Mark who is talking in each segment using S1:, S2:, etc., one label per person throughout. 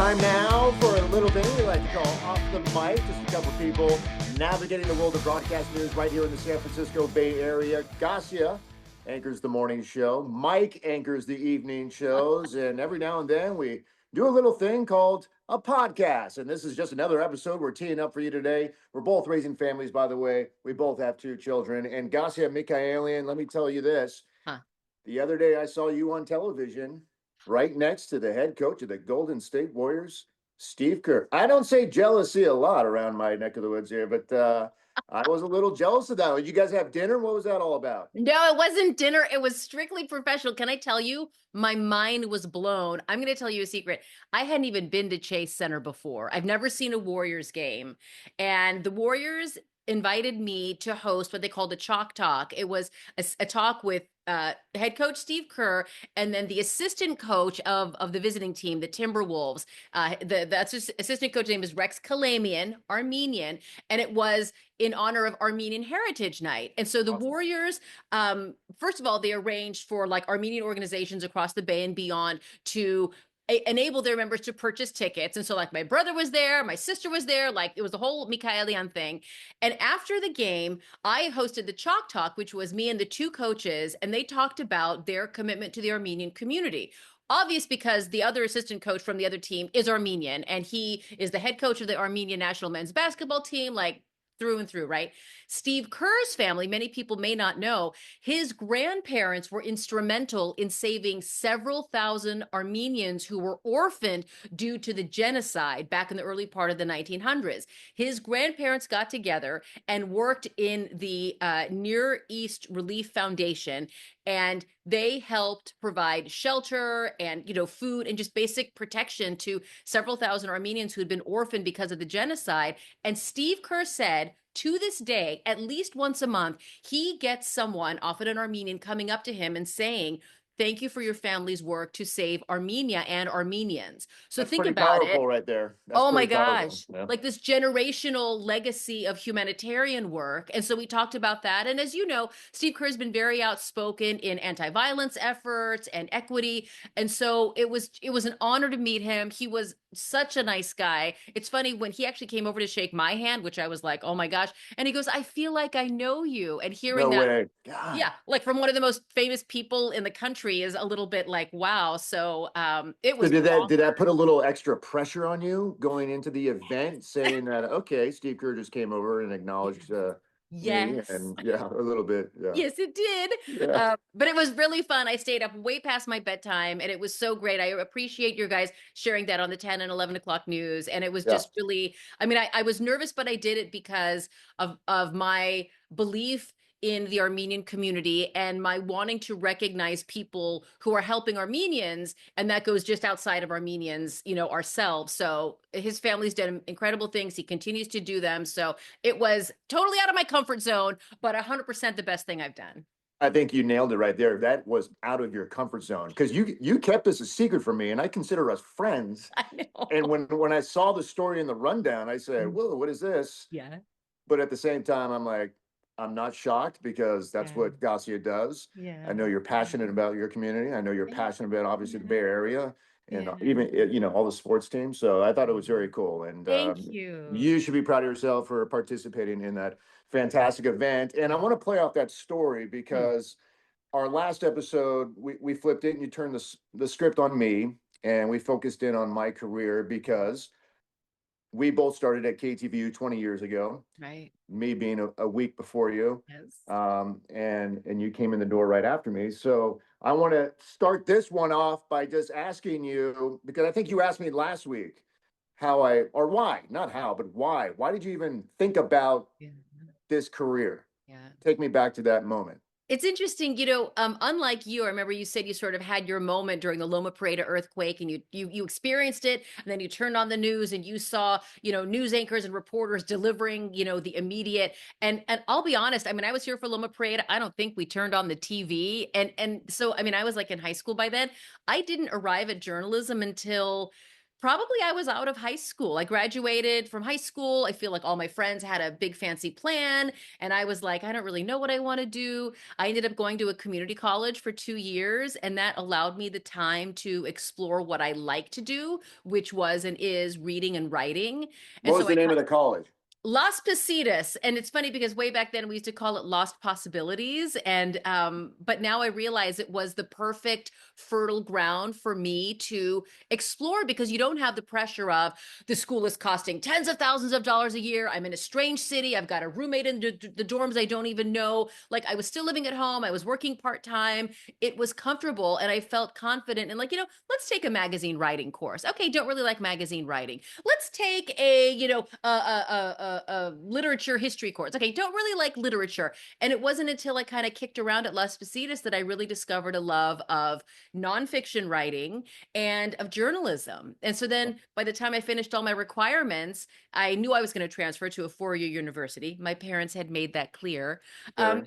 S1: Time now for a little thing we like to call Off the Mic. Just a couple of people navigating the world of broadcast news right here in the San Francisco Bay Area. Gasia anchors the morning show. Mike anchors the evening shows. And every now and then we do a little thing called a podcast. And this is just another episode we're teeing up for you today. We're both raising families, by the way. We both have 2 children. And Gasia Mikaelian, let me tell you this. The other day I saw you on television right next to the head coach of the Golden State Warriors, Steve Kerr. I don't say jealousy a lot around my neck of the woods here, but I was a little jealous of that. Did you guys have dinner? What was that all about?
S2: No, it wasn't dinner. It was strictly professional. Can I tell you, my mind was blown. I'm going to tell you a secret. I hadn't even been to Chase Center before. I've never seen a Warriors game. And the Warriors invited me to host what they called a chalk talk. It was a talk with head coach Steve Kerr, and then the assistant coach of the visiting team, the Timberwolves. The assistant coach name is Rex Kalamian, Armenian, and it was in honor of Armenian Heritage Night. And so the
S1: Awesome.
S2: Warriors, first of all, they arranged for like Armenian organizations across the Bay and beyond to enable their members to purchase tickets. And so like my brother was there, my sister was there, like it was the whole Mikaelian thing. And after the game, I hosted the Chalk Talk, which was me and the 2 coaches, and they talked about their commitment to the Armenian community. Obvious because the other assistant coach from the other team is Armenian, and he is the head coach of the Armenian national men's basketball team, like through and through, right? Steve Kerr's family, many people may not know, his grandparents were instrumental in saving several thousand Armenians who were orphaned due to the genocide back in the early part of the 1900s. His grandparents got together and worked in the Near East Relief Foundation, and they helped provide shelter and, food and just basic protection to several thousand Armenians who had been orphaned because of the genocide. And Steve Kerr said, to this day, at least once a month, he gets someone, often an Armenian, coming up to him and saying, thank you for your family's work to save Armenia and Armenians. So
S1: That's
S2: think
S1: pretty
S2: about
S1: powerful
S2: it.
S1: right there. That's
S2: Oh my
S1: pretty powerful.
S2: gosh,
S1: Yeah.
S2: like this generational legacy of humanitarian work. And so we talked about that. And as you know, Steve Kerr has been very outspoken in anti-violence efforts and equity. And so it was an honor to meet him. He was such a nice guy. It's funny when he actually came over to shake my hand, which I was like, oh my gosh. And he goes, I feel like I know you. And hearing
S1: No
S2: that,
S1: way. God.
S2: yeah, like from one of the most famous people in the country is a little bit like, wow. So it was
S1: So did
S2: awesome.
S1: that put a little extra pressure on you going into the event, saying that okay, Steve Kerr just came over and acknowledged me,
S2: Yes.
S1: and yeah, a little bit, yeah,
S2: Yes, it did.
S1: yeah,
S2: But it was really fun. I stayed up way past my bedtime, and it was so great. I appreciate your guys sharing that on the 10 and 11 o'clock news. And it was
S1: yeah.
S2: just really, I mean, I was nervous, but I did it because of my belief in the Armenian community and my wanting to recognize people who are helping Armenians, and that goes just outside of Armenians, ourselves. So his family's done incredible things. He continues to do them. So it was totally out of my comfort zone, but 100% the best thing I've done.
S1: I think you nailed it right there. That was out of your comfort zone because you kept this a secret from me, and I consider us friends.
S2: I know.
S1: And when I saw the story in the rundown, I said, "Whoa, what is this?"
S2: Yeah.
S1: But at the same time, I'm like, I'm not shocked because that's
S2: Yeah.
S1: what Gasia does.
S2: Yeah.
S1: I know you're passionate about your community. I know you're passionate about obviously the Bay Area and
S2: Yeah.
S1: even all the sports teams. So I thought it was very cool. And
S2: Thank you.
S1: you should be proud of yourself for participating in that fantastic event. And I want to play off that story because our last episode, we flipped it and you turned the script on me and we focused in on my career because we both started at KTVU 20 years ago.
S2: Right.
S1: Me being a week before you.
S2: Yes.
S1: And you came in the door right after me. So I want to start this one off by just asking you, because I think you asked me last week not how, but why? Why did you even think about this career?
S2: Yeah.
S1: Take me back to that moment.
S2: It's interesting, unlike you, I remember you said you sort of had your moment during the Loma Prieta earthquake and you experienced it, and then you turned on the news and you saw, news anchors and reporters delivering, the immediate. And I'll be honest, I mean, I was here for Loma Prieta. I don't think we turned on the TV. And so, I mean, I was like in high school by then. I didn't arrive at journalism until Probably I was out of high school. I graduated from high school. I feel like all my friends had a big fancy plan. And I was like, I don't really know what I want to do. I ended up going to a community college for 2 years, and that allowed me the time to explore what I like to do, which was and is reading and writing. And
S1: What was
S2: so
S1: the name of the college?
S2: Las Positas, and it's funny because way back then we used to call it Lost Possibilities, and but now I realize it was the perfect fertile ground for me to explore because you don't have the pressure of the school is costing tens of thousands of dollars a year. I'm in a strange city. I've got a roommate in the dorms I don't even know. Like I was still living at home. I was working part time. It was comfortable, and I felt confident. And like let's take a magazine writing course. Okay, don't really like magazine writing. Let's take a literature history course. Okay, don't really like literature. And it wasn't until I kind of kicked around at Las Positas that I really discovered a love of nonfiction writing and of journalism. And so then by the time I finished all my requirements, I knew I was going to transfer to a 4-year university. My parents had made that clear.
S1: Sure.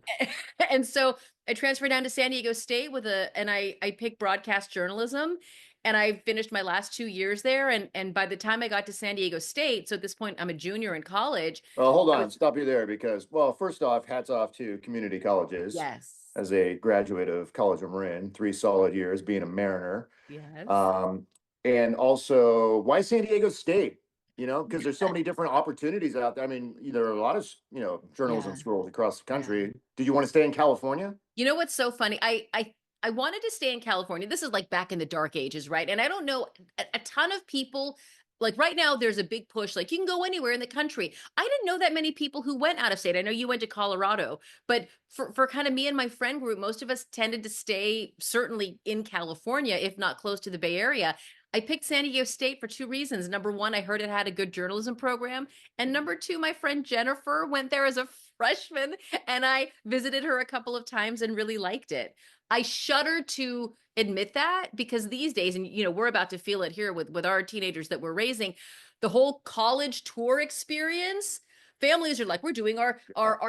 S2: And so I transferred down to San Diego State and I picked broadcast journalism, and I finished my last 2 years there. And by the time I got to San Diego State, so at this point I'm a junior in college.
S1: Well, hold
S2: I
S1: on,
S2: was
S1: stop you there because, well, first off, hats off to community colleges.
S2: Yes.
S1: As a graduate of College of Marin, 3 solid years being a Mariner.
S2: Yes.
S1: Um, and also, why San Diego State? Because there's so many different opportunities out there. I mean, there are a lot of, journalism
S2: Yeah.
S1: schools across the
S2: Yeah.
S1: country. Did you want to stay in California?
S2: You know what's so funny? I wanted to stay in California. This is like back in the dark ages, right? And I don't know a ton of people. Like right now, there's a big push. Like you can go anywhere in the country. I didn't know that many people who went out of state. I know you went to Colorado, but for kind of me and my friend group, most of us tended to stay certainly in California, if not close to the Bay Area. I picked San Diego State for two reasons. Number one, I heard it had a good journalism program. And number two, my friend Jennifer went there as a freshman, and I visited her a couple of times and really liked it. I shudder to admit that because these days, and we're about to feel it here with our teenagers that we're raising, the whole college tour experience, families are like, we're doing our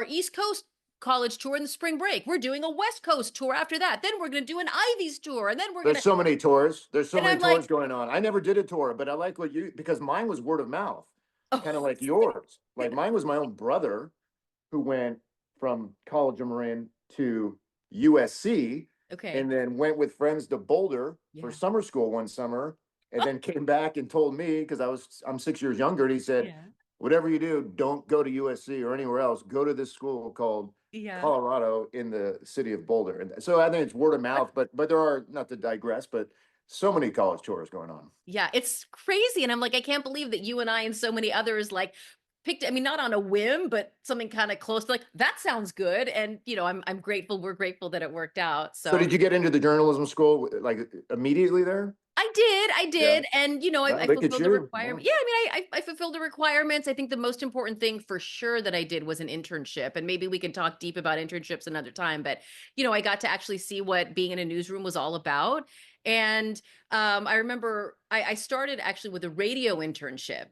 S2: East Coast college tour in the spring break. We're doing a West Coast tour after that. Then we're going to do an Ivy's tour. And then we're going
S1: There's
S2: to,
S1: so many tours. There's so
S2: and
S1: many
S2: I'm
S1: tours
S2: like,
S1: going on. I never did a tour, but I like because mine was word of mouth,
S2: oh,
S1: kind of like yours. Like mine was my own brother who went from College of Marin to USC
S2: okay.
S1: and then went with friends to Boulder for
S2: Yeah.
S1: summer school one summer and then came back and told me because I'm 6 years younger and he said,
S2: Yeah.
S1: whatever you do, don't go to USC or anywhere else. Go to this school called
S2: Yeah.
S1: Colorado in the city of Boulder. And so I think it's word of mouth, but there are, not to digress, but so many college tours going on.
S2: Yeah, it's crazy. And I'm like, I can't believe that you and I and so many others like picked, I mean, not on a whim, but something kind of close, like that sounds good. And I'm grateful, we're grateful that it worked out.
S1: So
S2: So
S1: did you get into the journalism school like immediately there?
S2: I
S1: Yeah.
S2: did. And I
S1: Look at
S2: fulfilled the
S1: you. Yeah.
S2: requirement. Yeah, I mean, I fulfilled the requirements. I think the most important thing for sure that I did was an internship. And maybe we can talk deep about internships another time. But, I got to actually see what being in a newsroom was all about. And I remember I started actually with a radio internship.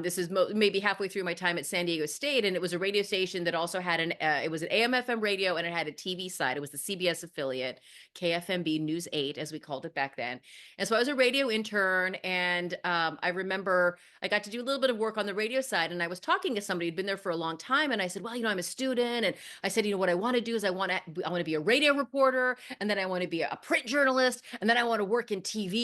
S2: This is maybe halfway through my time at San Diego State, and it was a radio station that also had it was an AM/FM radio, and it had a TV side. It was the CBS affiliate, KFMB News 8, as we called it back then. And so I was a radio intern, and I remember I got to do a little bit of work on the radio side, and I was talking to somebody who'd been there for a long time, and I said, well, I'm a student, and I said, what I want to do is I want to be a radio reporter, and then I want to be a print journalist, and then I want to work in TV.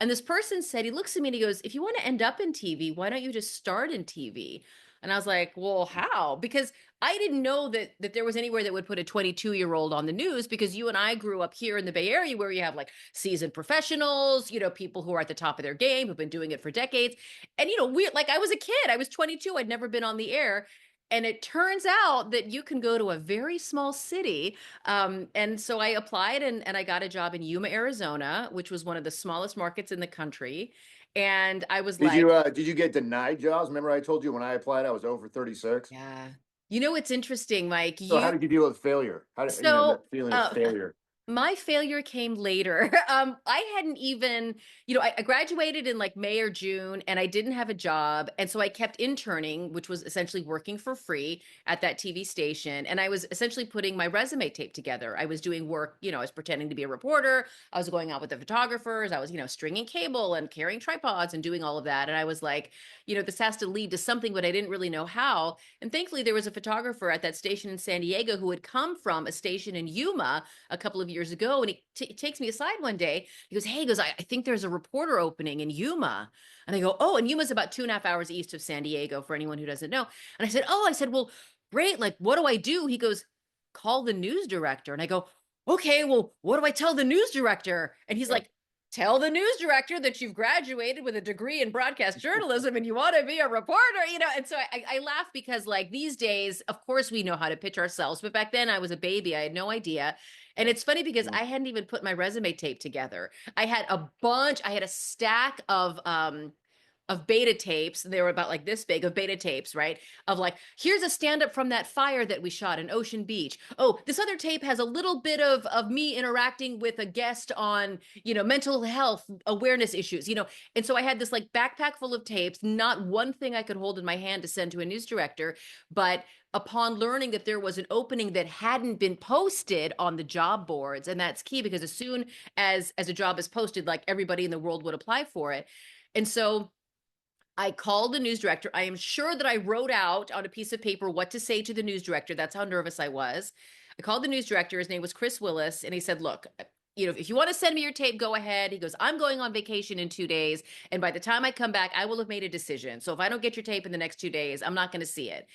S2: And this person said, he looks at me and he goes, if you want to end up in TV, why don't you just start in TV? And I was like, well, how? Because I didn't know that there was anywhere that would put a 22-year-old on the news, because you and I grew up here in the Bay Area where you have like seasoned professionals, people who are at the top of their game, who've been doing it for decades. And, like I was a kid, I was 22, I'd never been on the air. And it turns out that you can go to a very small city. And so I applied and I got a job in Yuma, Arizona, which was one of the smallest markets in the country. And I was
S1: Did
S2: like,
S1: you get denied jobs? Remember I told you when I applied I was over 36.
S2: yeah. It's interesting, Mike.
S1: So how did you deal with failure? How did
S2: So
S1: that feeling of failure?
S2: My failure came later. I hadn't even, I graduated in like May or June and I didn't have a job. And so I kept interning, which was essentially working for free at that TV station. And I was essentially putting my resume tape together. I was doing work, I was pretending to be a reporter. I was going out with the photographers. I was, stringing cable and carrying tripods and doing all of that. And I was like, this has to lead to something, but I didn't really know how. And thankfully, there was a photographer at that station in San Diego who had come from a station in Yuma a couple of years ago, and he takes me aside one day. He goes, "Hey," he goes, I think there's a reporter opening in Yuma." And I go, "Oh," and Yuma's about 2.5 hours east of San Diego for anyone who doesn't know. And I said, "Oh," I said, "Well, great. Like, what do I do?" He goes, "Call the news director." And I go, "Okay, well, what do I tell the news director?" And he's
S1: Yeah.
S2: like, "Tell the news director that you've graduated with a degree in broadcast journalism and you want to be a reporter," And so I laugh because, like, these days, of course, we know how to pitch ourselves. But back then I was a baby. I had no idea. And it's funny because
S1: Mm.
S2: I hadn't even put my resume tape together. I had a stack of beta tapes. They were about like this big of beta tapes, right? Of like, here's a stand up from that fire that we shot in Ocean Beach. Oh, this other tape has a little bit of me interacting with a guest on, mental health awareness issues, And so I had this like backpack full of tapes, not one thing I could hold in my hand to send to a news director. But upon learning that there was an opening that hadn't been posted on the job boards, and that's key because as soon as a job is posted, like everybody in the world would apply for it. And so I called the news director. I am sure that I wrote out on a piece of paper what to say to the news director. That's how nervous I was. I called the news director. His name was Chris Willis. And he said, "Look, if you want to send me your tape, go ahead." He goes, "I'm going on vacation in 2 days. And by the time I come back, I will have made a decision. So if I don't get your tape in the next 2 days, I'm not going to see it."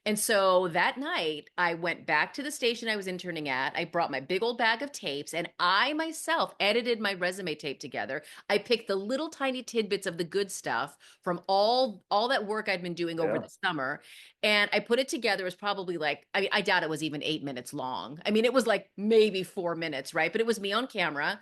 S2: And so that night, I went back to the station I was interning at. I brought my big old bag of tapes and I myself edited my resume tape together. I picked the little tiny tidbits of the good stuff from all that work I'd been doing over
S1: Yeah.
S2: the summer. And I put it together. It was probably like, I doubt it was even 8 minutes long. I mean, it was like maybe 4 minutes, right? But it was me on camera.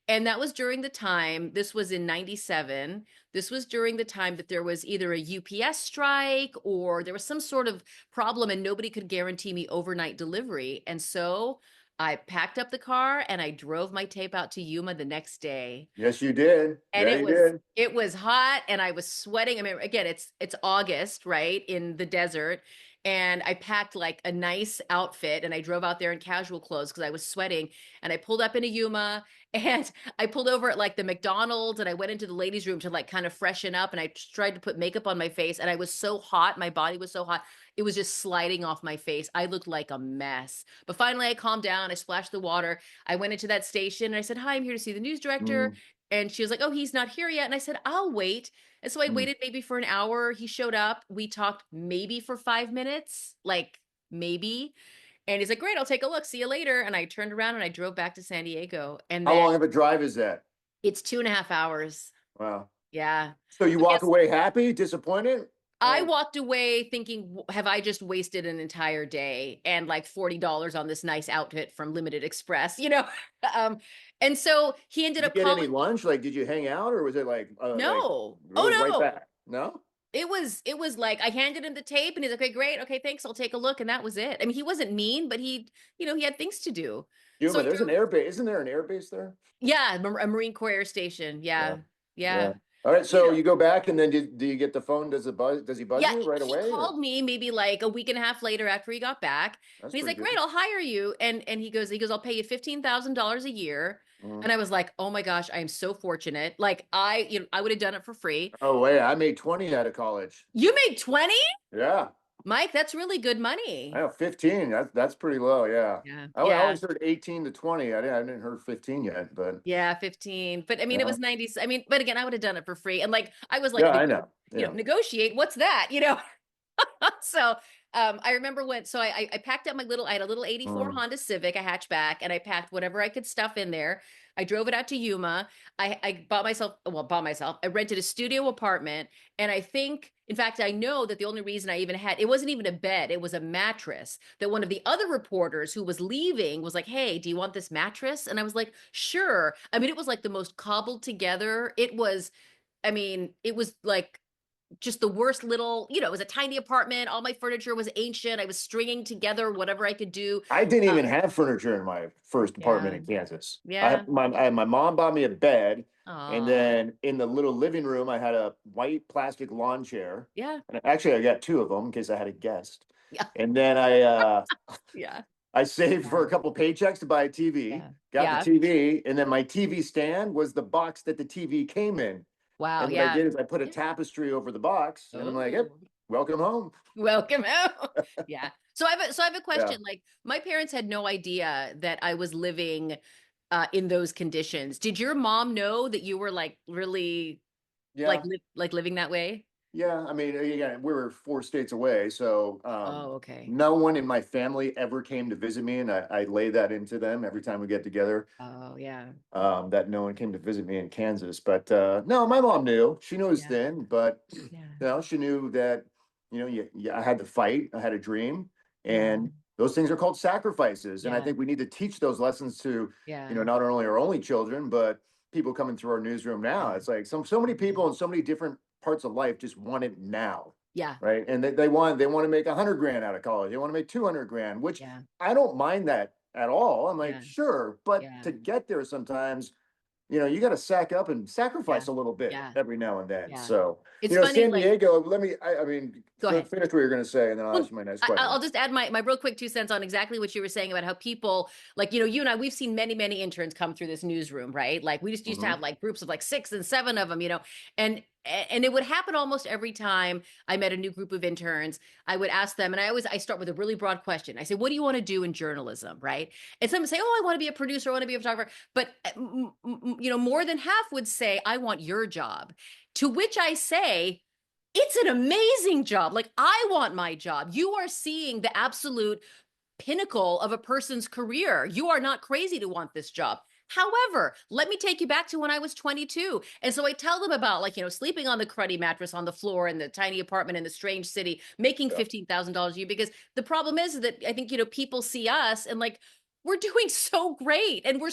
S2: And that was during the time, this was in 97. This was during the time that there was either a UPS strike or there was some sort of problem and nobody could guarantee me overnight delivery. And so I packed up the car and I drove my tape out to Yuma the next day.
S1: Yes, you did.
S2: And
S1: Yeah, you did.
S2: it was hot and I was sweating. I mean, again, it's August, right, in the desert. And I packed like a nice outfit and I drove out there in casual clothes because I was sweating. And I pulled up into Yuma and I pulled over at like the McDonald's and I went into the ladies' room to like kind of freshen up. And I tried to put makeup on my face and I was so hot. My body was so hot. It was just sliding off my face. I looked like a mess. But finally, I calmed down. I splashed the water. I went into that station and I said, "Hi, I'm here to see the news director."
S1: Mm,
S2: And she was like, "Oh, he's not here yet." And I said, "I'll wait." And so I
S1: mm.
S2: waited maybe for an hour. He showed up. We talked maybe for 5 minutes, like maybe. And he's like, "Great, I'll take a look. See you later." And I turned around and I drove back to San Diego. And
S1: How
S2: then
S1: long of a drive is that?
S2: it's 2.5 hours.
S1: Wow.
S2: Yeah.
S1: So you
S2: I
S1: walk
S2: guess
S1: away happy, disappointed?
S2: I
S1: Like,
S2: walked away thinking, have I just wasted an entire day and like $40 on this nice outfit from Limited Express, Um, and so he ended
S1: did you
S2: up
S1: get any
S2: calling.
S1: lunch? Like, did you hang out, or was it like
S2: No.
S1: it
S2: Oh
S1: was right
S2: no.
S1: back? No?
S2: It was like I handed him the tape and he's like, "Okay, great. Okay, thanks. I'll take a look." And that was it. I mean, he wasn't mean, but he had things to do. So
S1: Yuma,
S2: I
S1: there's an
S2: drove,
S1: air base. Isn't there an air base there?
S2: yeah, a Marine Corps Air Station.
S1: Yeah.
S2: Yeah.
S1: Yeah.
S2: Yeah.
S1: All right.
S2: You
S1: So
S2: know,
S1: you go back, and then do you get the phone? Does he buzz
S2: yeah,
S1: you right
S2: he
S1: away, or
S2: called me maybe like a week and a half later after he got back.
S1: that's
S2: And he's
S1: pretty
S2: like, "Great,
S1: good?
S2: I'll hire you." And he goes, "I'll pay you $15,000 a year."
S1: Mhm.
S2: And I was like, "Oh my gosh, I am so fortunate." Like I would have done it for free.
S1: Oh wait, I made 20 out of college.
S2: You made 20?
S1: Yeah.
S2: Mike, that's really good
S1: I
S2: money.
S1: know 15. That's pretty low. Yeah.
S2: Yeah.
S1: I
S2: Yeah.
S1: always heard 18 to 20. I didn't heard 15 yet, but
S2: Yeah, 15. But I mean, it
S1: yeah.
S2: was 90. I mean, but again, I would have done it for free. And like, I was like,
S1: Yeah, I know. Yeah.
S2: negotiate. What's that? So I remember so I packed up I had a little 84
S1: Mm.
S2: Honda Civic, a hatchback, and I packed whatever I could stuff in there. I drove it out to Yuma. I bought myself, I rented a studio apartment. And I think, in fact, I know that the only reason I even had, it wasn't even a bed, it was a mattress that one of the other reporters who was leaving was like, "Hey, do you want this mattress?" And I was like, "Sure." I mean, it was like the most cobbled together. I mean, it was like just the worst little, it was a tiny apartment. All my furniture was ancient. I was stringing together whatever I could do.
S1: I didn't
S2: Uh,
S1: even have furniture in my first apartment
S2: yeah.
S1: in Kansas.
S2: Yeah.
S1: My mom bought me a bed, and
S2: Oh,
S1: then in the little living room, I had a white plastic lawn chair.
S2: yeah.
S1: And actually, I got two of them in case I had a guest.
S2: Yeah.
S1: And then
S2: Yeah.
S1: I saved for
S2: Yeah.
S1: a couple paychecks to buy a TV,
S2: Yeah.
S1: got the
S2: Yeah.
S1: TV, and then my TV stand was the box that the TV came in.
S2: Wow.
S1: And what I
S2: Yeah.
S1: did is I put a
S2: Yeah.
S1: tapestry over the box, and I'm like, yep,
S2: Oh,
S1: welcome home.
S2: welcome out. Yeah. So I have a
S1: Yeah.
S2: question. Like, my parents had no idea that I was living in those conditions. Did your mom know that you were like really like
S1: Yeah.
S2: living that way?
S1: Yeah, I mean, again, we were 4 states away, so
S2: Oh, okay.
S1: no one in my family ever came to visit me, and I lay that into them every time we get together.
S2: Oh, yeah.
S1: That no one came to visit me in Kansas, but no, my mom knew. She knows
S2: Yeah.
S1: then, but
S2: Yeah.
S1: she knew that I had to fight, I had a dream,
S2: Yeah.
S1: and those things are called sacrifices, and I
S2: Yeah.
S1: think we need to teach those lessons to
S2: Yeah.
S1: not only our only children, but people coming through our newsroom now.
S2: Yeah.
S1: It's like so many people in so many different parts of life just want it now,
S2: Yeah.
S1: right? And they want to make 100 grand out of college. They want to make 200 grand, which
S2: Yeah.
S1: I don't mind that at all. I'm like,
S2: Yeah.
S1: sure, but
S2: Yeah.
S1: to get there sometimes, you got to sack up and
S2: Yeah.
S1: sacrifice a little bit
S2: Yeah.
S1: every now and then.
S2: Yeah.
S1: So,
S2: It's funny,
S1: San
S2: like,
S1: Diego, I mean,
S2: go ahead.
S1: finish what you're going to say, and then I'll
S2: Well,
S1: ask you my next
S2: I'll
S1: question.
S2: just add my real quick 2 cents on exactly what you were saying about how people, like, you and I, we've seen many, many interns come through this newsroom, right? Like, we just used to
S1: Hmm.
S2: have like groups of like 6 and 7 of them, and it would happen almost every time I met a new group of interns. I would ask them, and I start with a really broad question. I say, what do you want to do in journalism, right? And some would say, oh, I want to be a producer, I want to be a photographer. But more than half would say, I want your job. To which I say, it's an amazing job. Like, I want my job. You are seeing the absolute pinnacle of a person's career. You are not crazy to want this job. However, let me take you back to when I was 22. And so I tell them about, like, sleeping on the cruddy mattress on the floor in the tiny apartment in the strange city, making
S1: Yeah.
S2: $15,000 a year. Because the problem is that I think, people see us and like, we're doing so great and we're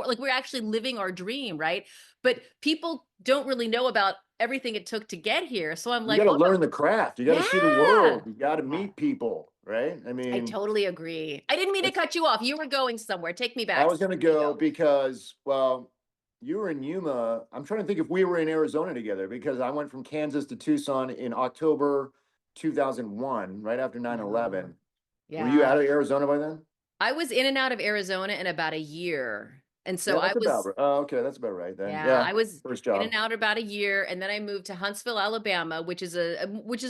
S2: like, we're actually living our dream, right? But people don't really know about everything it took to get here. So I'm
S1: You
S2: like,
S1: got to
S2: oh,
S1: learn the craft. You got to see the
S2: yeah.
S1: world. You got to
S2: Yeah.
S1: meet people, right? I
S2: I
S1: mean,
S2: totally agree. I didn't mean to
S1: it's
S2: cut you off. You were going somewhere. Take me
S1: I
S2: back.
S1: was going to
S2: Where you
S1: go
S2: go?
S1: because, well, you were in Yuma. I'm trying to think if we were in Arizona together because I went from Kansas to Tucson in October 2001, right after 9/11. Were you
S2: Yeah.
S1: out of Arizona by then?
S2: I was in and out of Arizona in about a year. And so
S1: Yeah,
S2: I
S1: that's about
S2: was,
S1: right. Oh, okay, that's about right then.
S2: yeah,
S1: Yeah,
S2: I was
S1: first
S2: in and
S1: job.
S2: out about a year. And then I moved to Huntsville, Alabama, which is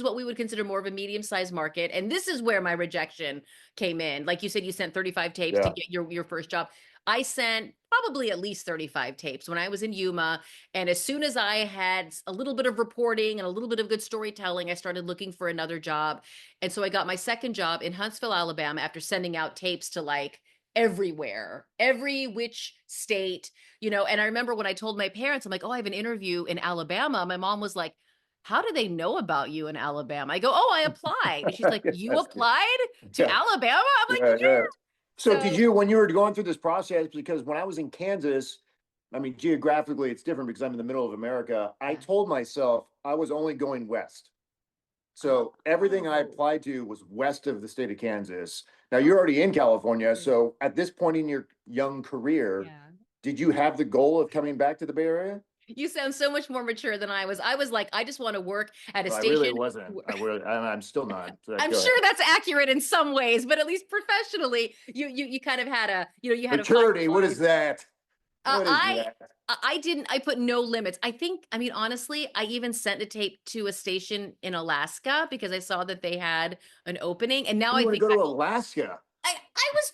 S2: what we would consider more of a medium-sized market. And this is where my rejection came in. Like you said, you sent 35 tapes to
S1: Yeah.
S2: get your first job. I sent probably at least 35 tapes when I was in Yuma. And as soon as I had a little bit of reporting and a little bit of good storytelling, I started looking for another job. And so I got my second job in Huntsville, Alabama, after sending out tapes to like everywhere, every which state, and I remember when I told my parents, I'm like, oh, I have an interview in Alabama. My mom was like, how do they know about you in Alabama? I go, oh, I applied. And she's like, you
S1: Yes.
S2: applied to
S1: Yeah.
S2: Alabama? I'm like,
S1: Yeah.
S2: yeah.
S1: Yeah. So did
S2: So
S1: you, when you were going through this process, because when I was in Kansas, I mean, geographically it's different because I'm in the middle of America. I
S2: yeah.
S1: told myself I was only going west. So everything I
S2: Oh.
S1: applied to was west of the state of Kansas. Now you're already in California. So at this point in your young career,
S2: Yeah.
S1: did you have the goal of coming back to the Bay Area?
S2: You sound so much more mature than I was. I was like, I just want to work at a
S1: I really
S2: station.
S1: wasn't. I'm still not. So
S2: I'm
S1: go ahead.
S2: sure that's accurate in some ways, but at least professionally, you kind of had you had a
S1: Maturity. What
S2: finalized.
S1: is that?
S2: Uh,
S1: What is
S2: I
S1: that?
S2: I didn't. I put no limits. I mean, honestly, I even sent a tape to a station in Alaska because I saw that they had an opening, and now
S1: You
S2: I
S1: want to
S2: think
S1: go
S2: back.
S1: to Alaska?
S2: I was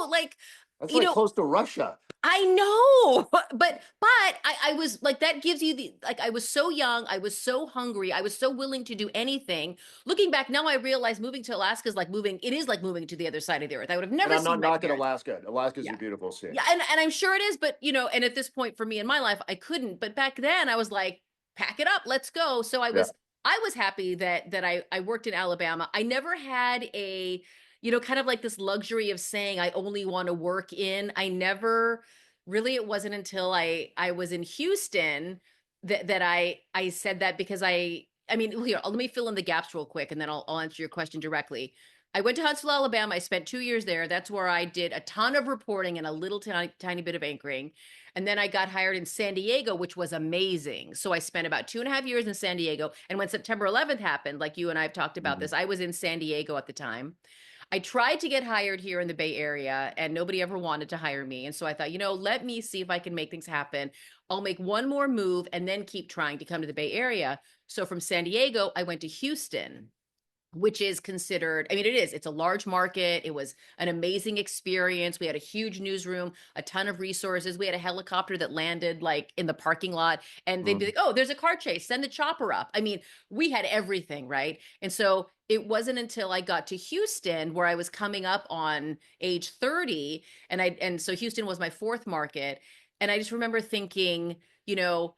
S2: 22. Like,
S1: That's
S2: you
S1: like
S2: know,
S1: close to Russia.
S2: I know, but I was like, that gives you the, like, I was so young, I was so hungry, I was so willing to do anything. Looking back now, I realize moving to Alaska is like moving. It is like moving to the other side of the earth. I would have
S1: And
S2: never
S1: I'm
S2: seen
S1: not
S2: my
S1: knocking
S2: parents.
S1: Alaska. Alaska's
S2: Yeah.
S1: a beautiful state.
S2: Yeah, and I'm sure it is, but and at this point for me in my life, I couldn't. But back then, I was like, pack it up, let's go. So
S1: Yeah.
S2: I was happy that I worked in Alabama. I never had a, kind of like this luxury of saying I only want to work in. I never really. It wasn't until I was in Houston that I said that because I mean, here, let me fill in the gaps real quick and then I'll answer your question directly. I went to Huntsville, Alabama. I spent 2 years there. That's where I did a ton of reporting and a little tiny bit of anchoring. And then I got hired in San Diego, which was amazing. So I spent about 2.5 years in San Diego. And when September 11th happened, like you and I have talked about
S1: Mhm.
S2: this, I was in San Diego at the time. I tried to get hired here in the Bay Area and nobody ever wanted to hire me. And so I thought, let me see if I can make things happen. I'll make one more move and then keep trying to come to the Bay Area. So from San Diego, I went to Houston, which is considered, I mean, it's a large market. It was an amazing experience. We had a huge newsroom, a ton of resources. We had a helicopter that landed like in the parking lot and they'd be
S1: Mhm.
S2: like, oh, there's a car chase, send the chopper up. I mean, we had everything, right? And so it wasn't until I got to Houston where I was coming up on age 30 and so Houston was my fourth market. And I just remember thinking, you know,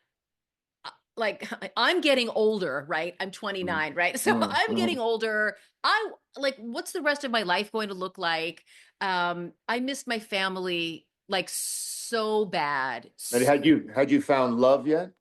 S2: like I'm getting older, right? I'm
S1: Mhm.
S2: 29, right? So
S1: Mhm.
S2: I'm getting
S1: Mhm.
S2: older. I like what's the rest of my life going to look like? I missed my family like so bad.
S1: And had you found love yet?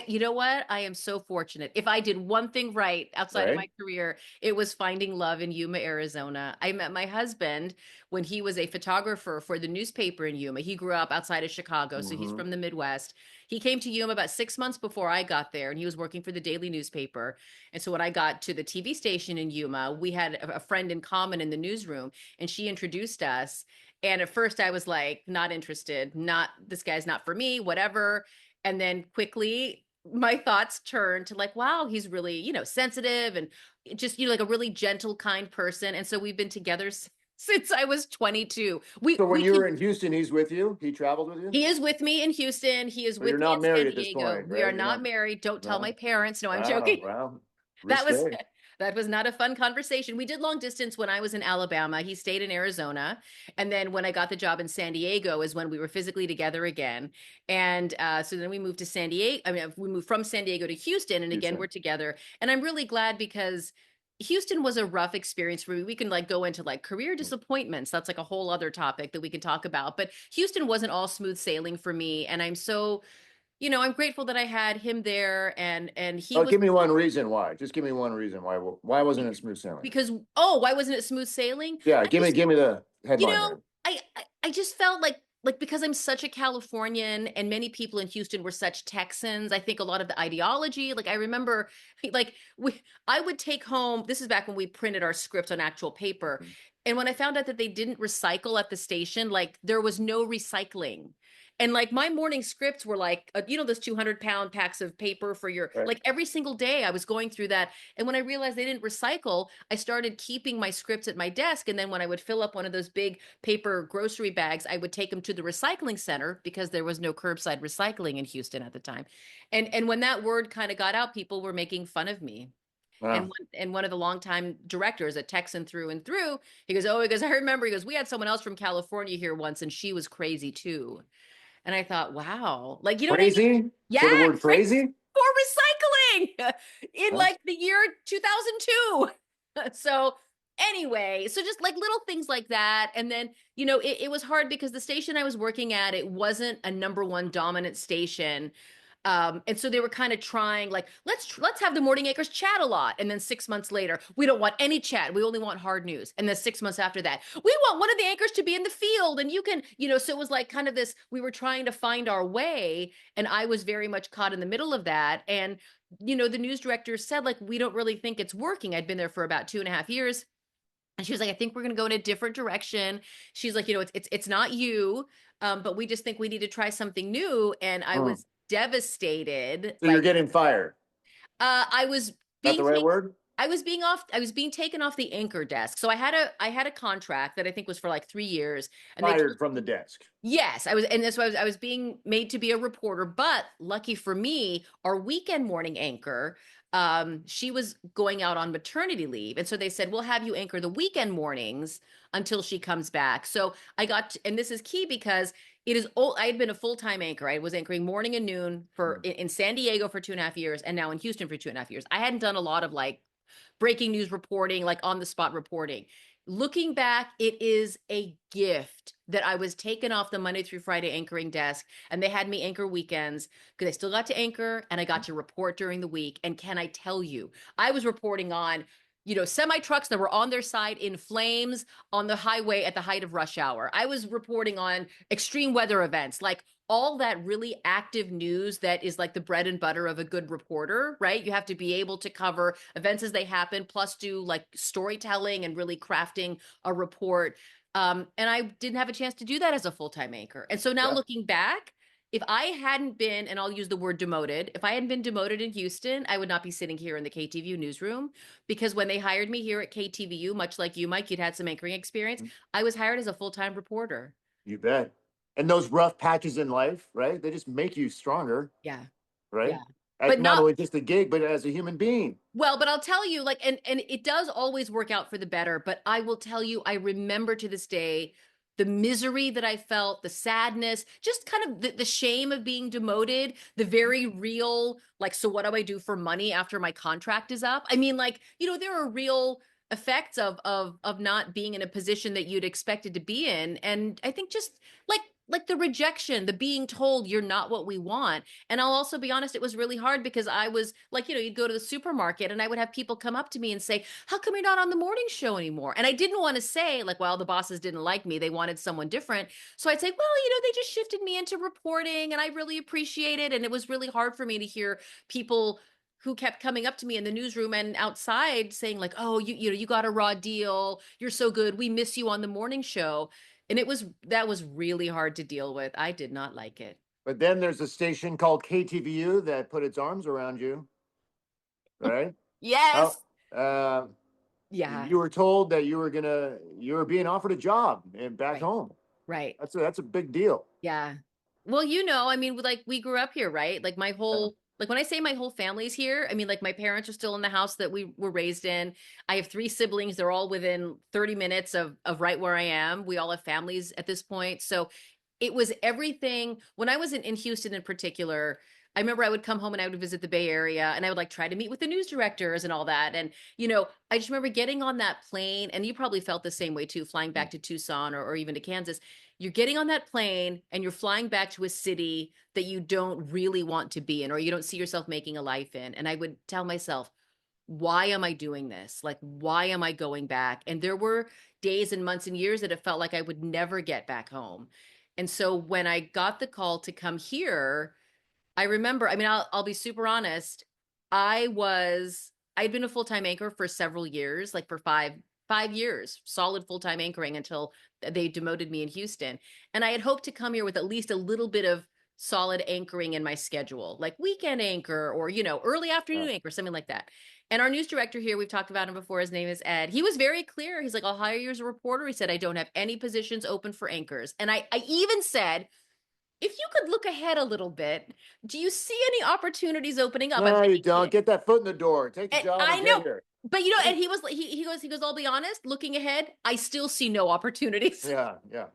S2: You know what? I am so fortunate. If I did one thing right outside of
S1: Right.
S2: my career, it was finding love in Yuma, Arizona. I met my husband when he was a photographer for the newspaper in Yuma. He grew up outside of Chicago, so he's
S1: Hmm.
S2: from the Midwest. He came to Yuma about 6 months before I got there, and he was working for the daily newspaper. And so when I got to the TV station in Yuma, we had a friend in common in the newsroom, and she introduced us. And at first I was like, not interested, not this guy's not for me, whatever. And then quickly my thoughts turned to like, wow, he's really, sensitive and just, like a really gentle, kind person. And so we've been together since I was 22. We
S1: So when
S2: we
S1: you were
S2: can
S1: in Houston, he's with you. He traveled with you.
S2: He is with me in Houston. He is
S1: So you're
S2: with me
S1: not
S2: in San
S1: married at this
S2: Diego.
S1: point,
S2: We are
S1: right? You're
S2: not
S1: not.
S2: married. Don't tell my
S1: No.
S2: parents. No, I'm
S1: Wow.
S2: joking.
S1: Wow.
S2: That was
S1: Risque.
S2: that was not a fun conversation. We did long distance when I was in Alabama. He stayed in Arizona, and then when I got the job in San Diego is when we were physically together again. And so then we moved to San Diego. I mean, we moved from San Diego to Houston, and again we're
S1: Houston.
S2: together. And I'm really glad because Houston was a rough experience for me. We can like go into like career disappointments. That's like a whole other topic that we can talk about. But Houston wasn't all smooth sailing for me, and I'm grateful that I had him there and he
S1: Oh,
S2: was
S1: give me one reason why. Just give me one reason why. Why wasn't it smooth sailing?
S2: because oh, why wasn't it smooth sailing?
S1: Yeah.
S2: I
S1: Give me
S2: just
S1: give me the
S2: you
S1: headline
S2: know
S1: there.
S2: I just felt like because I'm such a Californian and many people in Houston were such Texans. I think a lot of the ideology, like I remember, like I would take home. This is back when we printed our scripts on actual paper,
S1: Mhm.
S2: and when I found out that they didn't recycle at the station, like there was no recycling. And like my morning scripts were like, those 200-pound packs of paper for your,
S1: Right.
S2: like every single day I was going through that. And when I realized they didn't recycle, I started keeping my scripts at my desk. And then when I would fill up one of those big paper grocery bags, I would take them to the recycling center because there was no curbside recycling in Houston at the time. And when that word kind of got out, people were making fun of me. And
S1: Wow.
S2: one of the longtime directors, a Texan through and through, he goes, I remember, he goes, we had someone else from California here once, and she was crazy too. And I thought, wow, like, you know what I mean?
S1: Crazy.
S2: Yeah,
S1: Say the word
S2: crazy
S1: crazy.
S2: for recycling in
S1: Huh?
S2: like the year 2002. So anyway, so just like little things like that. And then, it was hard because the station I was working at, it wasn't a number one dominant station. And so they were kind of trying, like, let's have the morning anchors chat a lot. And then 6 months later, we don't want any chat. We only want hard news. And then 6 months after that, we want one of the anchors to be in the field. And you can, so it was like kind of this, we were trying to find our way. And I was very much caught in the middle of that. And, the news director said, like, we don't really think it's working. I'd been there for about 2.5 years. And she was like, I think we're going to go in a different direction. She's like, it's not you, but we just think we need to try something new. And I
S1: Hmm.
S2: was devastated.
S1: So you're
S2: Like,
S1: getting fired.
S2: I was
S1: That
S2: being
S1: the right
S2: taken.
S1: word?
S2: I was being taken off the anchor desk. So I had a contract that I think was for like 3 years, and they told
S1: Fired from the desk.
S2: yes, I was, and that's why I was being made to be a reporter. But lucky for me, our weekend morning anchor, she was going out on maternity leave, and so they said we'll have you anchor the weekend mornings until she comes back. So and this is key because it is old. I had been a full-time anchor. I was anchoring morning and noon
S1: Hmm.
S2: in San Diego for 2.5 years, and now in Houston for 2.5 years. I hadn't done a lot of like breaking news reporting, like on the spot reporting. looking back, it is a gift that I was taken off the Monday through Friday anchoring desk and they had me anchor weekends because I still got to anchor and I got to report during the week. And can I tell you, I was reporting on, semi trucks that were on their side in flames on the highway at the height of rush hour. I was reporting on extreme weather events, like all that really active news that is like the bread and butter of a good reporter, right? You have to be able to cover events as they happen, plus do like storytelling and really crafting a report. And I didn't have a chance to do that as a full-time anchor. And so now
S1: Yeah.
S2: looking back, if I hadn't been, and I'll use the word demoted, if I hadn't been demoted in Houston, I would not be sitting here in the KTVU newsroom because when they hired me here at KTVU, much like you, Mike, you'd had some anchoring experience. I was hired as a full-time reporter.
S1: You bet. And those rough patches in life, right? They just make you stronger,
S2: Yeah.
S1: right?
S2: Yeah. But
S1: Not
S2: not
S1: only just a gig, but as a human being.
S2: well, but I'll tell you, like, and it does always work out for the better. But I will tell you, I remember to this day the misery that I felt, the sadness, just kind of the shame of being demoted, the very real, like, so what do I do for money after my contract is up? I mean, like, there are real effects of not being in a position that you'd expected to be in. And I think just like the rejection, the being told you're not what we want. And I'll also be honest, it was really hard because I was like, you'd go to the supermarket and I would have people come up to me and say, how come you're not on the morning show anymore? And I didn't want to say, like, well, the bosses didn't like me. They wanted someone different. So I'd say, well, they just shifted me into reporting and I really appreciate it. And it was really hard for me to hear people who kept coming up to me in the newsroom and outside saying like, oh, you got a raw deal. You're so good. We miss you on the morning show. And that was really hard to deal with. I did not like it.
S1: But then there's a station called KTVU that put its arms around you, right? How,
S2: Yes.
S1: uh,
S2: Yeah.
S1: you were told that you were being offered a job and back
S2: Right.
S1: home.
S2: Right.
S1: That's a big deal.
S2: Yeah. Well, I mean, like we grew up here, right? Like
S1: Yeah.
S2: like when I say my whole family's here, I mean, like my parents are still in the house that we were raised in. I have three siblings. They're all within 30 minutes of right where I am. We all have families at this point. So it was everything. When I was in Houston in particular, I remember I would come home and I would visit the Bay Area and I would like try to meet with the news directors and all that. And, I just remember getting on that plane, and you probably felt the same way too, flying back to Tucson or even to Kansas. You're getting on that plane and you're flying back to a city that you don't really want to be in or you don't see yourself making a life in. And I would tell myself, why am I doing this? Like, why am I going back? And there were days and months and years that it felt like I would never get back home. And so when I got the call to come here, I remember, I mean, I'll be super honest. I'd been a full-time anchor for several years, like for five years, solid full-time anchoring until they demoted me in Houston. And I had hoped to come here with at least a little bit of solid anchoring in my schedule, like weekend anchor or, early
S1: Yeah.
S2: afternoon anchor, something like that. And our news director here, we've talked about him before. His name is Ed. He was very clear. He's like, I'll hire you as a reporter. He said, I don't have any positions open for anchors. And I even said, if you could look ahead a little bit, do you see any opportunities opening up? I'm
S1: No, you don't.
S2: thinking,
S1: Get that foot in the door. Take the
S2: and
S1: job
S2: I
S1: and get
S2: know,
S1: here.
S2: but and he was like, he goes, I'll be honest, looking ahead, I still see no opportunities.
S1: Yeah, yeah.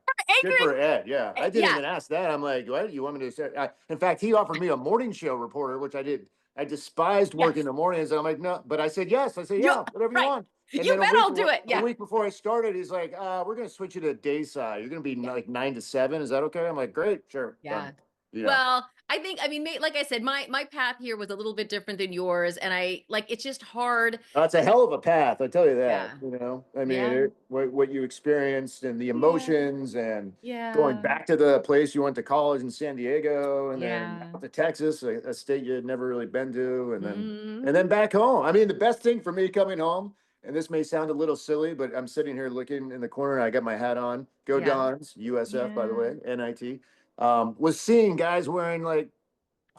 S1: Good
S2: Anchoring,
S1: for Ed. Yeah, I didn't
S2: yeah,
S1: even ask that. I'm like, what? You want me to say? In fact, he offered me a morning show reporter, which I did. I despised working
S2: yes,
S1: in the mornings. I'm like, no, but I said yes. I said,
S2: you
S1: yeah, whatever you
S2: right.
S1: want. And
S2: You
S1: then
S2: bet I'll do it.
S1: a
S2: Yeah,
S1: week before I started, he's like, we're gonna switch you to day side. You're gonna be
S2: yeah,
S1: like 9 to 7. Is that okay? I'm like, great, sure,
S2: yeah.
S1: done. Yeah.
S2: Well, I mean, like I said, my path here was a little bit different than yours, and I like it's just hard.
S1: It's a hell of a path, I tell you that.
S2: Yeah,
S1: I mean,
S2: yeah,
S1: what you experienced and the
S2: yeah,
S1: emotions and going
S2: yeah,
S1: back to the place you went to college in San Diego and then
S2: yeah.
S1: out to Texas, a state you had never really been to, and
S2: Mhm.
S1: then back home. I mean, the best thing for me coming home, and this may sound a little silly, but I'm sitting here looking in the corner. I got my hat on. Go
S2: Yeah,
S1: Dons, USF, by the
S2: yeah.
S1: way, NIT. Was seeing guys wearing like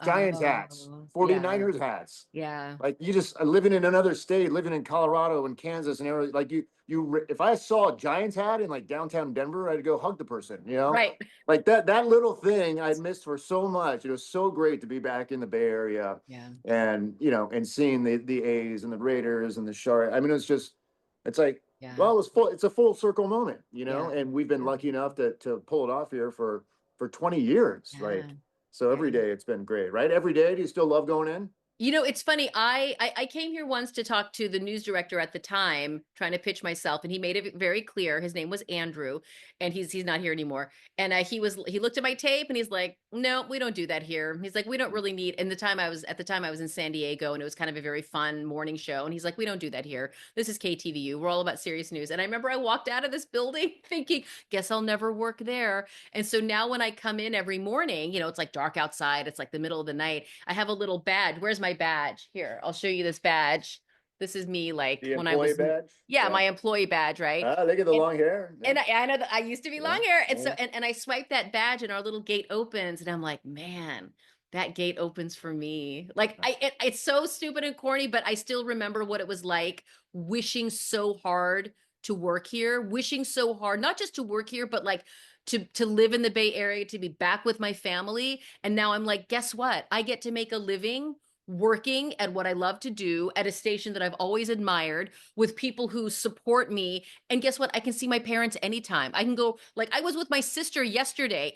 S1: Giants hats,
S2: Oh, yeah,
S1: 49ers hats.
S2: yeah.
S1: Like you just living in another state, living in Colorado and Kansas and everything. Like if I saw a Giants hat in like downtown Denver, I'd go hug the person.
S2: Right.
S1: Like that little thing I missed for so much. It was so great to be back in the Bay Area,
S2: Yeah.
S1: and and seeing the A's and the Raiders and the Sharks. I mean, it's like,
S2: Yeah.
S1: well, it's a full circle moment,
S2: Yeah.
S1: and we've been
S2: Yeah.
S1: lucky enough to pull it off here for 20 years.
S2: Yeah.
S1: Like so,
S2: Yeah.
S1: every day it's been great, right? Every day, do you still love going in?
S2: You know, it's funny. I came here once to talk to the news director at the time, trying to pitch myself, and he made it very clear. His name was Andrew, and he's not here anymore. And he looked at my tape, and he's like, "No, we don't do that here." He's like, "We don't really need." And at the time I was in San Diego, and it was kind of a very fun morning show. And he's like, "We don't do that here. This is KTVU. We're all about serious news." And I remember I walked out of this building thinking, "Guess I'll never work there." And so now when I come in every morning, it's like dark outside. It's like the middle of the night. I have a little badge. Where's my badge? Here, I'll show you this badge. This is me, like
S1: The
S2: when I
S1: employee
S2: was,
S1: badge?
S2: yeah, my employee badge, right?
S1: Ah, they get the
S2: And,
S1: long hair. Yeah.
S2: and I know that I used to be long hair. And so,
S1: Yeah.
S2: and I swipe that badge and our little gate opens and I'm like, man, that gate opens for me. Like it's so stupid and corny, but I still remember what it was like wishing so hard to work here, wishing so hard, not just to work here, but like to live in the Bay Area, to be back with my family. And now I'm like, guess what? I get to make a living working at what I love to do at a station that I've always admired with people who support me. And guess what? I can see my parents anytime. I can go, like I was with my sister yesterday.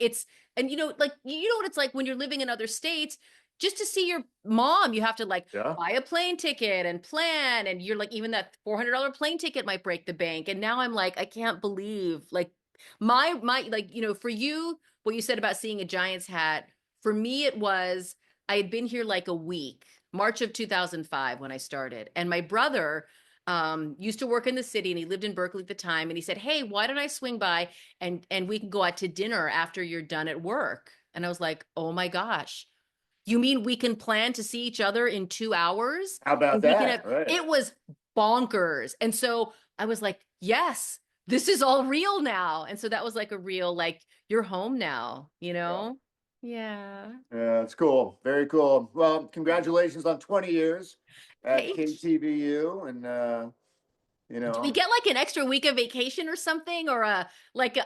S2: And like, you know what it's like when you're living in other states, just to see your mom, you have to like buy a plane ticket and plan. And you're like, even that $400 plane ticket might break the bank. And now I'm like, I can't believe like my, like, for you, what you said about seeing a Giants hat, for me, it was, I had been here like a week, March of 2005 when I started. And my brother used to work in the city and he lived in Berkeley at the time. And he said, "Hey, why don't I swing by and we can go out to dinner after you're done at work?" And I was like, "Oh my gosh, you mean we can plan to see each other in 2 hours?
S1: How about
S2: And we can
S1: that?
S2: have,
S1: Right.
S2: it was bonkers." And so I was like, yes, this is all real now. And so that was like a real, like, you're home now,
S1: Yeah.
S2: Yeah.
S1: Yeah, it's cool. Very cool. Well, congratulations on 20 years at
S2: Thanks.
S1: KTVU. And,
S2: Do we get like an extra week of vacation or something, or a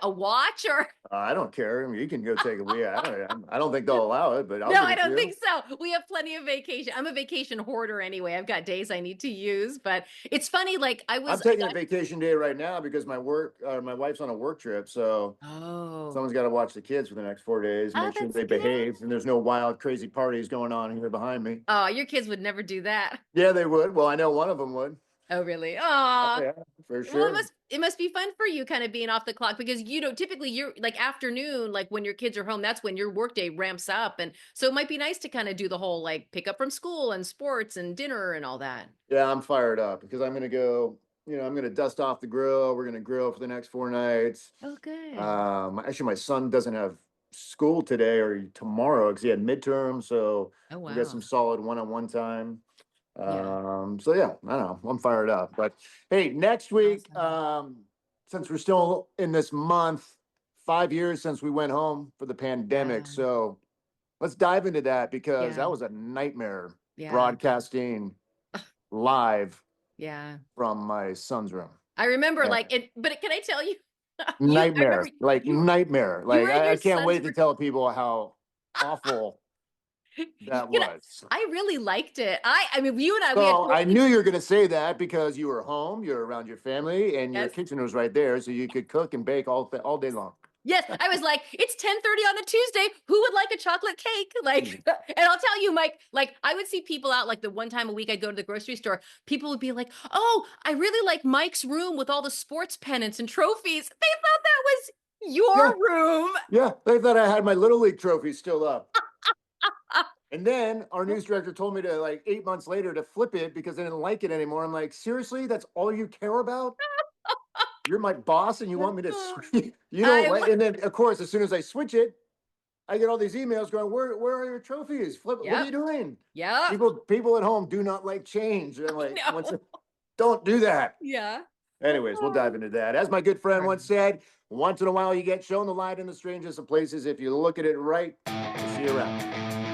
S2: watch or?
S1: I don't care. I mean, you can go take a week. I don't think they'll allow it, but I'll
S2: No,
S1: give
S2: I
S1: it to
S2: don't
S1: you.
S2: think so. We have plenty of vacation. I'm a vacation hoarder anyway. I've got days I need to use, but it's funny. Like I
S1: I'm
S2: was, I
S1: taking a
S2: got,
S1: vacation day right now because my wife's on a work trip. So
S2: oh,
S1: someone's got to watch the kids for the next 4 days, make sure
S2: that's
S1: they
S2: good.
S1: behave, and there's no wild, crazy parties going on here behind me.
S2: Oh, your kids would never do that.
S1: Yeah, they would. Well, I know one of them would.
S2: Oh, really?
S1: Oh,
S2: Oh,
S1: yeah, for
S2: well,
S1: sure.
S2: it must be fun for you kind of being off the clock because typically you're like afternoon, like when your kids are home, that's when your workday ramps up. And so it might be nice to kind of do the whole like pick up from school and sports and dinner and all that.
S1: Yeah, I'm fired up because I'm going to go, I'm going to dust off the grill. We're going to grill for the next 4 nights.
S2: Oh, good.
S1: Actually, my son doesn't have school today or tomorrow because he had midterm. So
S2: Oh,
S1: we got some
S2: wow.
S1: solid one-on-one time.
S2: Yeah.
S1: So yeah, I don't know. I'm fired up. But hey, next week,
S2: Awesome.
S1: since we're still in this month, 5 years since we went home for the pandemic.
S2: Yeah.
S1: So let's dive into that because
S2: Yeah.
S1: that was a nightmare
S2: Yeah.
S1: broadcasting live
S2: Yeah.
S1: from my son's room.
S2: I remember
S1: Yeah.
S2: like it, but can I tell you, I remember
S1: Nightmare, like
S2: you,
S1: nightmare.
S2: you
S1: Like
S2: were in
S1: I
S2: your
S1: can't
S2: son's
S1: wait to tell people how awful that
S2: you know,
S1: was.
S2: I really liked it. I mean, you and I, we had
S1: So I
S2: totally,
S1: knew you were going to say that because you were home, you're around your family, and your
S2: yes.
S1: kitchen was right there, so you could cook and bake all day long.
S2: Yes, I was like, it's 10:30 on a Tuesday. Who would like a chocolate cake? Like, and I'll tell you, Mike, like I would see people out like the one time a week I'd go to the grocery store. People would be like, "Oh, I really like Mike's room with all the sports pennants and trophies." They thought that was
S1: Yeah,
S2: your room.
S1: yeah. They thought I had my Little League trophy still up. And then our news director told me to like 8 months later to flip it because I didn't like it anymore. I'm like, seriously, that's all you care about? You're my boss and you want me to switch? You don't
S2: I
S1: like,
S2: lo-
S1: and then of course, as soon as I switch it, I get all these emails going, where are your trophies? Flip, what are
S2: Yep.
S1: you doing?
S2: Yep.
S1: People at home do not like change. And I'm like,
S2: No.
S1: don't do that.
S2: Yeah.
S1: Anyways, we'll dive into that. As my good friend
S2: All
S1: once said, once in a while you get shown the light in the strangest of places. If you look at it right, you'll see around.